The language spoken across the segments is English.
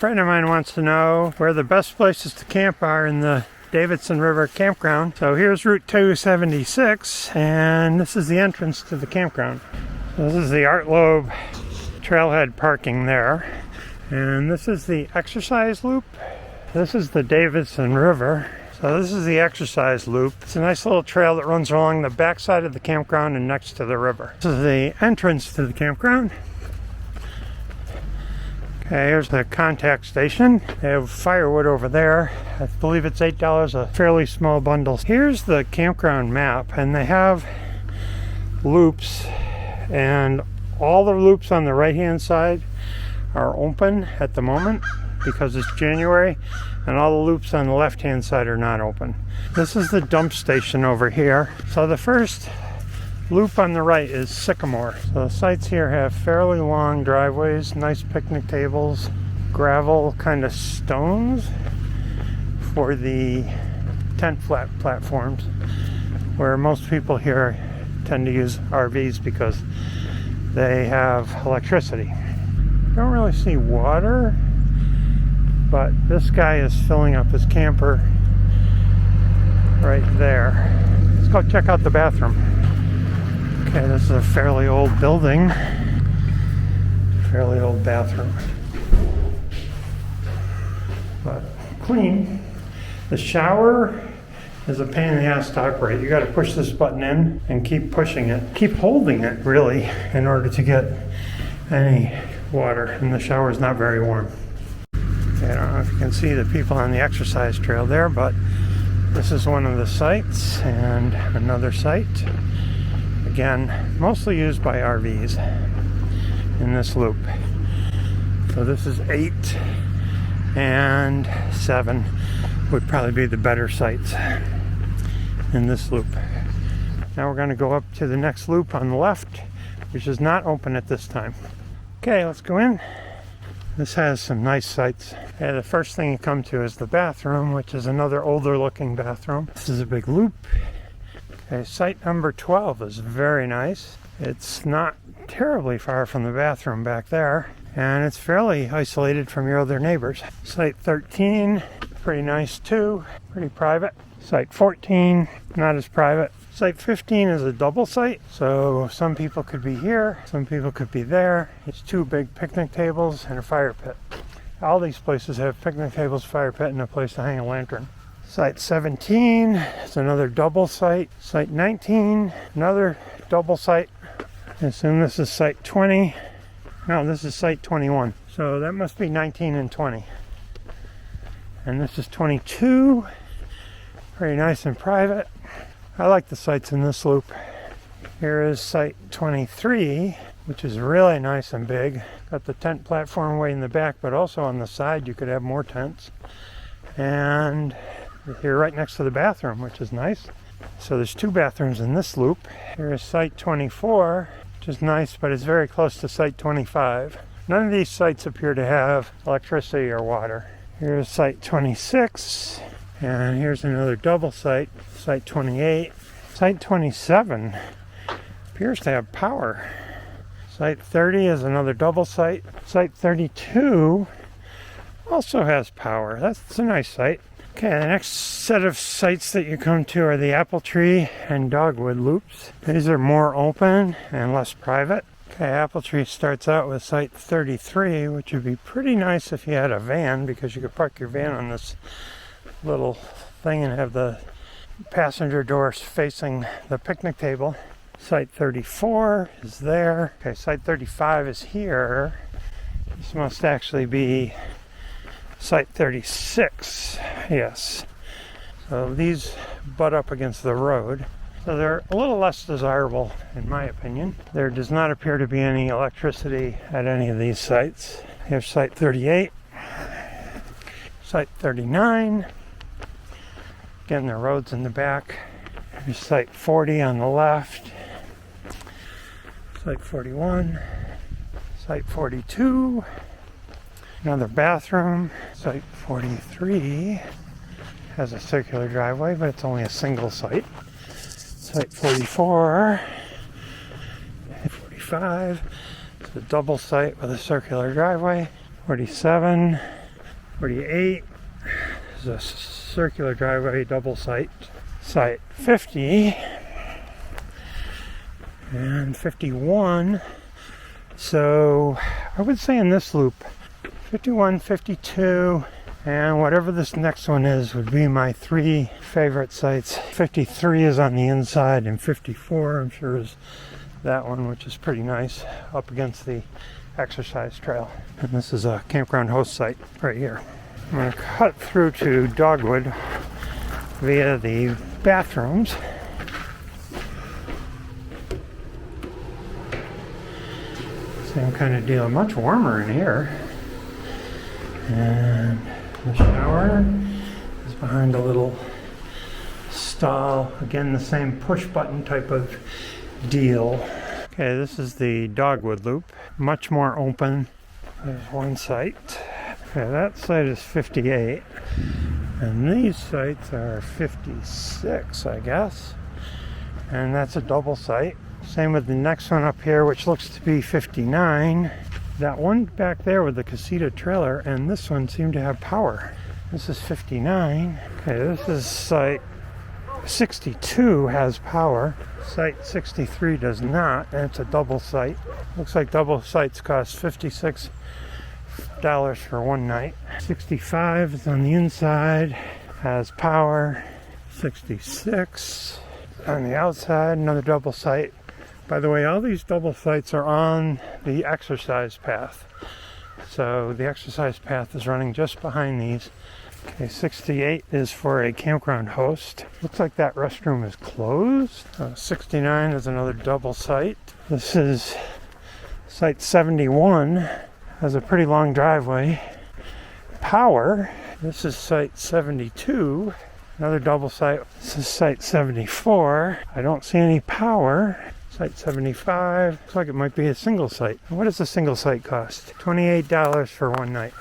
A friend of mine wants to know where the best places to camp are in the Davidson River Campground. So here's Route 276, and this is the entrance to the campground. So this is the Art Loeb trailhead parking there. And this is the exercise loop. This is the Davidson River. So this is the exercise loop. It's a nice little trail that runs along the backside of the campground and next to the river. This is the entrance to the campground. Okay, here's the contact station. They have firewood over there. I believe it's $8 a fairly small bundle. Here's the campground map, and they have loops, and all the loops on the right-hand side are open at the moment because it's January, and all the loops on the left-hand side are not open. This is the dump station over here. So the first loop on the right is Sycamore. So the sites here have fairly long driveways, nice picnic tables, gravel kind of stones for the tent platforms, where most people here tend to use RVs because they have electricity. Don't really see water, but this guy is filling up his camper right there. Let's go check out the bathroom. Okay, this is a fairly old building. Fairly old bathroom. But clean. The shower is a pain in the ass to operate. You got to push this button in and keep pushing it. Keep holding it, really, in order to get any water. And the shower is not very warm. Okay, I don't know if you can see the people on the exercise trail there, but this is one of the sites and another site. Again, mostly used by RVs in this loop. So this is 8 and 7 would probably be the better sites in this loop. Now we're going to go up to the next loop on the left, which is not open at this time. Okay, let's go in. This has some nice sights. Okay, the first thing you come to is the bathroom, which is another older looking bathroom. This is a big loop. Okay, site number 12 is very nice. It's not terribly far from the bathroom back there, and it's fairly isolated from your other neighbors. Site 13, pretty nice too, pretty private. Site 14, not as private. Site 15 is a double site, so some people could be here, some people could be there. It's 2 big picnic tables and a fire pit. All these places have picnic tables, fire pit, and a place to hang a lantern. Site 17 is another double site. Site 19, another double site. I assume this is site 20. No, this is site 21. So that must be 19 and 20. And this is 22. Very nice and private. I like the sites in this loop. Here is site 23, which is really nice and big. Got the tent platform way in the back, but also on the side you could have more tents. And here right next to the bathroom, which is nice. So there's 2 bathrooms in this loop. Here is site 24, which is nice, but it's very close to site 25. None of these sites appear to have electricity or water. Here's site 26, and here's another double site, site 28. Site 27 appears to have power. Site 30 is another double site. Site 32 also has power. That's a nice site. Okay, the next set of sites that you come to are the Apple Tree and Dogwood loops. These are more open and less private. Okay, Apple Tree starts out with site 33, which would be pretty nice if you had a van, because you could park your van on this little thing and have the passenger doors facing the picnic table. Site 34 is there. Okay, site 35 is here. This must actually be site 36, yes. So these butt up against the road. So they're a little less desirable, in my opinion. There does not appear to be any electricity at any of these sites. Here's site 38, site 39. Again, the road's in the back. Here's site 40 on the left, site 41, site 42. Another bathroom. Site 43 has a circular driveway, but it's only a single site. Site 44, 45, it's a double site with a circular driveway. 47, 48 is a circular driveway, double site. Site 50 and 51. So I would say in this loop, 51, 52, and whatever this next one is would be my 3 favorite sites. 53 is on the inside, and 54 I'm sure is that one, which is pretty nice, up against the exercise trail. And this is a campground host site right here. I'm going to cut through to Dogwood via the bathrooms. Same kind of deal, much warmer in here. And the shower is behind a little stall. Again, the same push button type of deal. Okay, this is the Dogwood Loop, much more open. There's one site. Okay, that site is 58. And these sites are 56, I guess. And that's a double site. Same with the next one up here, which looks to be 59. That one back there with the casita trailer, and this one seemed to have power. This is 59. Okay, this is site 62 has power. Site 63 does not, and it's a double site. Looks like double sites cost $56 for one night. 65 is on the inside, has power. 66 on the outside, another double site. By the way, all these double sites are on the exercise path. So the exercise path is running just behind these. Okay, 68 is for a campground host. Looks like that restroom is closed. 69 is another double site. This is site 71. Has a pretty long driveway. Power. This is site 72. Another double site. This is site 74. I don't see any power. Site 75. Looks like it might be a single site. What does a single site cost? $28 for one night.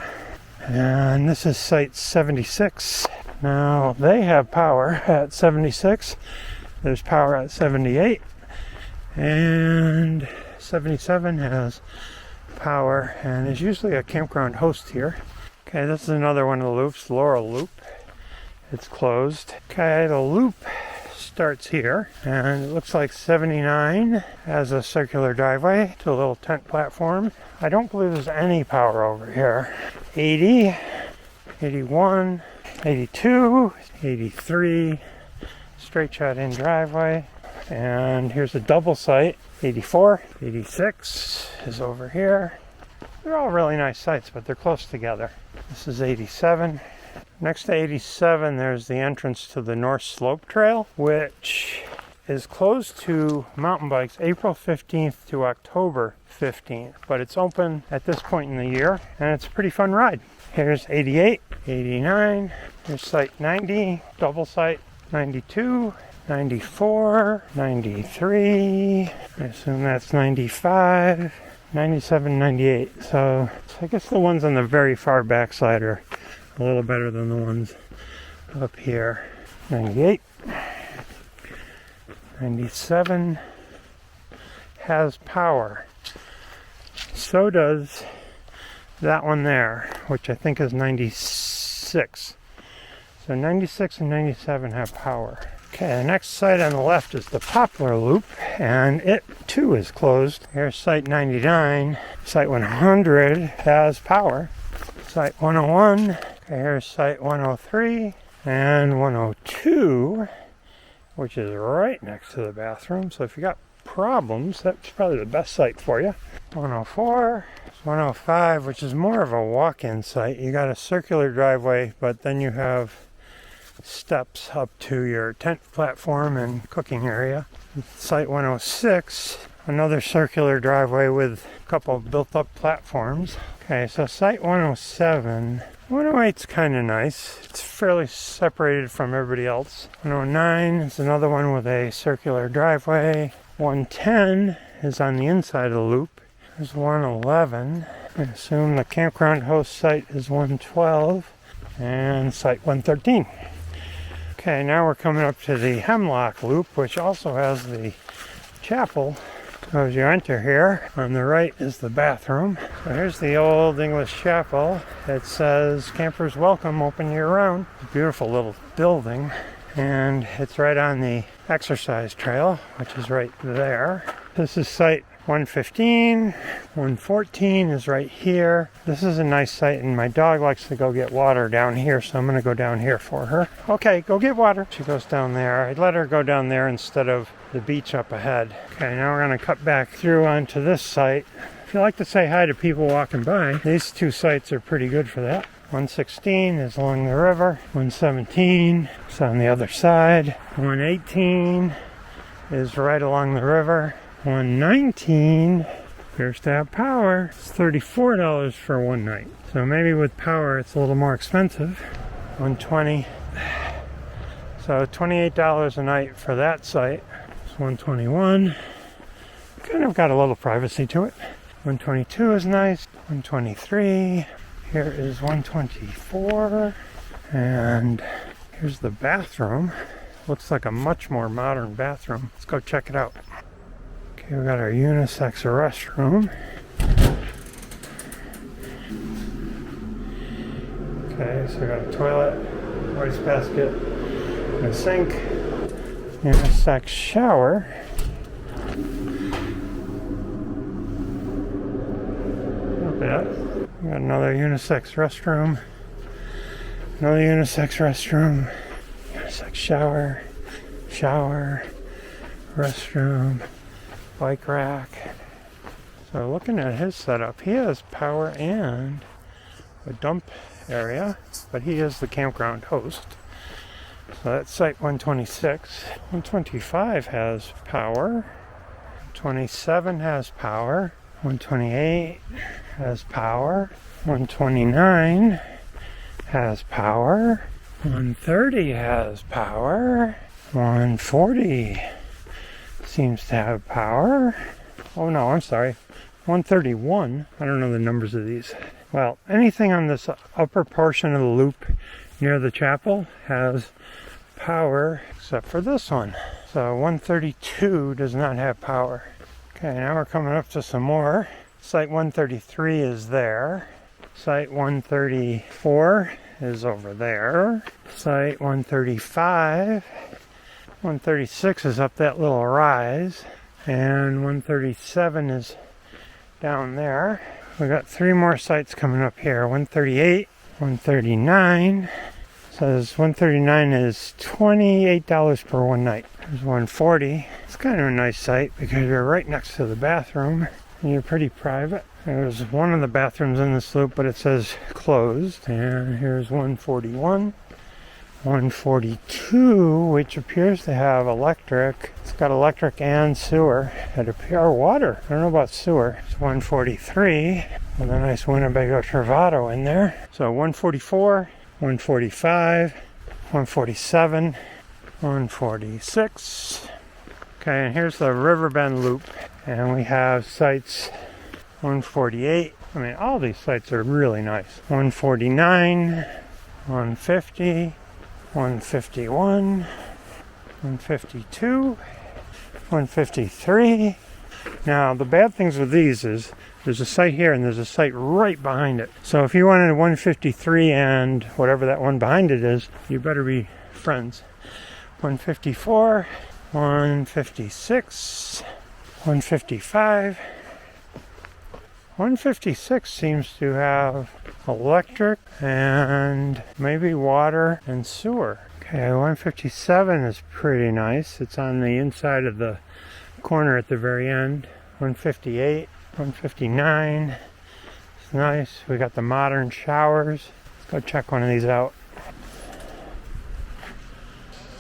And this is site 76. Now they have power at 76. There's power at 78. And 77 has power and is usually a campground host here. Okay, this is another one of the loops, Laurel Loop. It's closed. Okay, the loop starts here, and it looks like 79 has a circular driveway to a little tent platform. I don't believe there's any power over here. 80, 81, 82, 83, straight shot in driveway. And here's a double site, 84, 86 is over here. They're all really nice sites, but they're close together. This is 87. Next to 87, there's the entrance to the North Slope Trail, which is closed to mountain bikes April 15th to October 15th. But it's open at this point in the year, and it's a pretty fun ride. Here's 88, 89, here's site 90, double site 92, 94, 93, I assume that's 95, 97, 98. So I guess the ones on the very far backside are a little better than the ones up here. 98, 97 has power. So does that one there, which I think is 96. So 96 and 97 have power. Okay, the next site on the left is the Poplar Loop, and it too is closed. Here's site 99. Site 100 has power. Site 101. Okay, here's site 103 and 102, which is right next to the bathroom. So if you got problems, that's probably the best site for you. 104, 105, which is more of a walk-in site. You got a circular driveway, but then you have steps up to your tent platform and cooking area. Site 106, another circular driveway with a couple of built-up platforms. Okay, so site 107. 108's kind of nice. It's fairly separated from everybody else. 109 is another one with a circular driveway. 110 is on the inside of the loop. There's 111. I assume the campground host site is 112 and site 113. Okay, now we're coming up to the Hemlock Loop, which also has the chapel So as you enter here, on the right is the bathroom. So here's the old English chapel. It says, "Campers welcome, open year round." Beautiful little building. And it's right on the exercise trail, which is right there. This is site 115. 114 is right here. This is a nice site, and my dog likes to go get water down here, so I'm going to go down here for her. Okay, go get water. She goes down there. I'd let her go down there instead of the beach up ahead. Okay, now we're going to cut back through onto this site. If you like to say hi to people walking by, these two sites are pretty good for that. 116 is along the river. 117 is on the other side. 118 is right along the river. 119 appears to have power. It's $34 for one night. So maybe with power it's a little more expensive. 120. So $28 a night for that site. It's 121. Kind of got a little privacy to it. 122 is nice. 123. Here is 124, and here's the bathroom. Looks like a much more modern bathroom. Let's go check it out. Okay, we got our unisex restroom. Okay, so we got a toilet, wastebasket, a sink, unisex shower. Not bad. We got another unisex restroom, another unisex restroom, unisex shower, restroom, bike rack. So looking at his setup, he has power and a dump area, but he is the campground host. So that's site 126. 125 has power, 27 has power, 128 has power, 129 has power, 130 has power, 140 seems to have power. Oh no, I'm sorry, 131. I don't know the numbers of these. Well, anything on this upper portion of the loop near the chapel has power except for this one. So 132 does not have power. Okay, now we're coming up to some more. Site 133 is there. Site 134 is over there. Site 135. 136 is up that little rise. And 137 is down there. We got three more sites coming up here. 138, 139. Says 139 is $28 per one night. There's 140. It's kind of a nice site because you're right next to the bathroom and you're pretty private. There's one of the bathrooms in this loop, but it says closed. And here's 141. 142, which appears to have electric. It's got electric and sewer. Or water. I don't know about sewer. It's 143 with a nice Winnebago Travato in there. So 144. 145, 147, 146. Okay, and here's the Riverbend Loop. And we have sites 148. I mean, all these sites are really nice. 149, 150, 151, 152, 153. Now, the bad things with these is there's a site here and there's a site right behind it. So if you wanted 153 and whatever that one behind it is, you better be friends. 154, 156, 155. 156 seems to have electric and maybe water and sewer. Okay, 157 is pretty nice. It's on the inside of the corner at the very end. 158, 159. It's nice. We got the modern showers. Let's go check one of these out.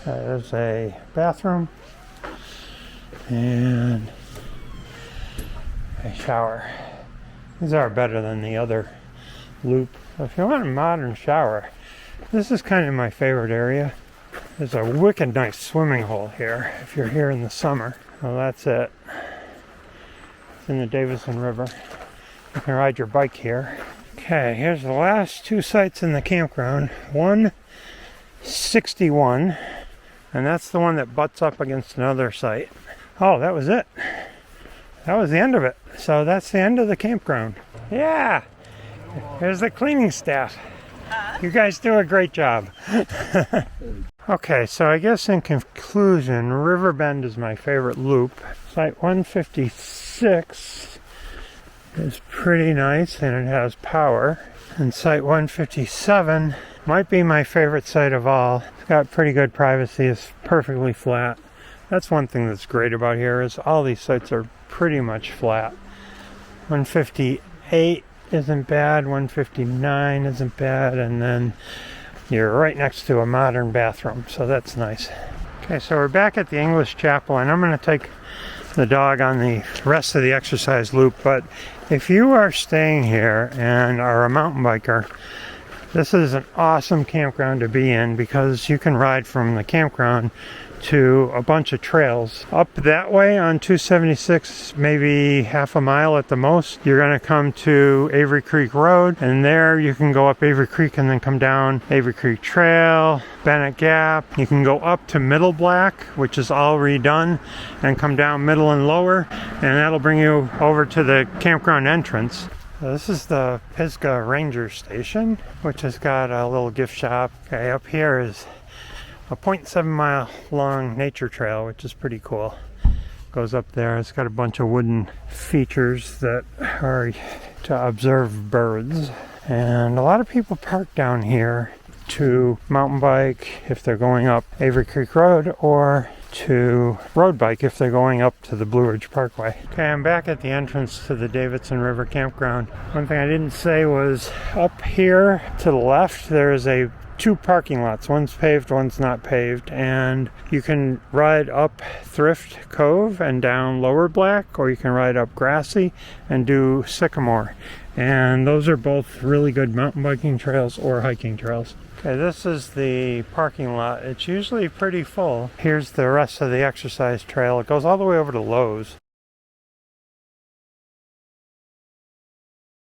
There's a bathroom and a shower. These are better than the other loop. So if you want a modern shower, this is kind of my favorite area. There's a wicked nice swimming hole here if you're here in the summer. Well, that's it. It's in the Davidson River. You can ride your bike here. Okay, here's the last two sites in the campground. 161, and that's the one that butts up against another site. Oh, that was it. that was the end of it. So that's the end of the campground. Yeah, here's the cleaning staff. You guys do a great job. Okay, so I guess in conclusion, Riverbend is my favorite loop. Site 156 is pretty nice and it has power. And Site 157 might be my favorite site of all. It's got pretty good privacy, it's perfectly flat. That's one thing that's great about here is all these sites are pretty much flat. 158 isn't bad, 159 isn't bad, and then you're right next to a modern bathroom, so that's nice. Okay, so we're back at the English Chapel, and I'm going to take the dog on the rest of the exercise loop, but if you are staying here and are a mountain biker, this is an awesome campground to be in because you can ride from the campground to a bunch of trails. Up that way on 276, maybe half a mile at the most, you're going to come to Avery Creek Road, and there you can go up Avery Creek and then come down Avery Creek Trail, Bennett Gap. You can go up to Middle Black, which is all redone, and come down Middle and Lower, and that'll bring you over to the campground entrance. This is the Pisgah Ranger Station, which has got a little gift shop. Okay, up here is a 0.7 mile long nature trail, which is pretty cool. Goes up there. It's got a bunch of wooden features that are to observe birds. And a lot of people park down here to mountain bike if they're going up Avery Creek Road, or to road bike if they're going up to the Blue Ridge Parkway. Okay, I'm back at the entrance to the Davidson River Campground. One thing I didn't say was up here to the left there's two parking lots. One's paved, one's not paved, and you can ride up Thrift Cove and down Lower Black, or you can ride up Grassy and do Sycamore. And those are both really good mountain biking trails or hiking trails. Okay, this is the parking lot. It's usually pretty full. Here's the rest of the exercise trail. It goes all the way over to Lowe's.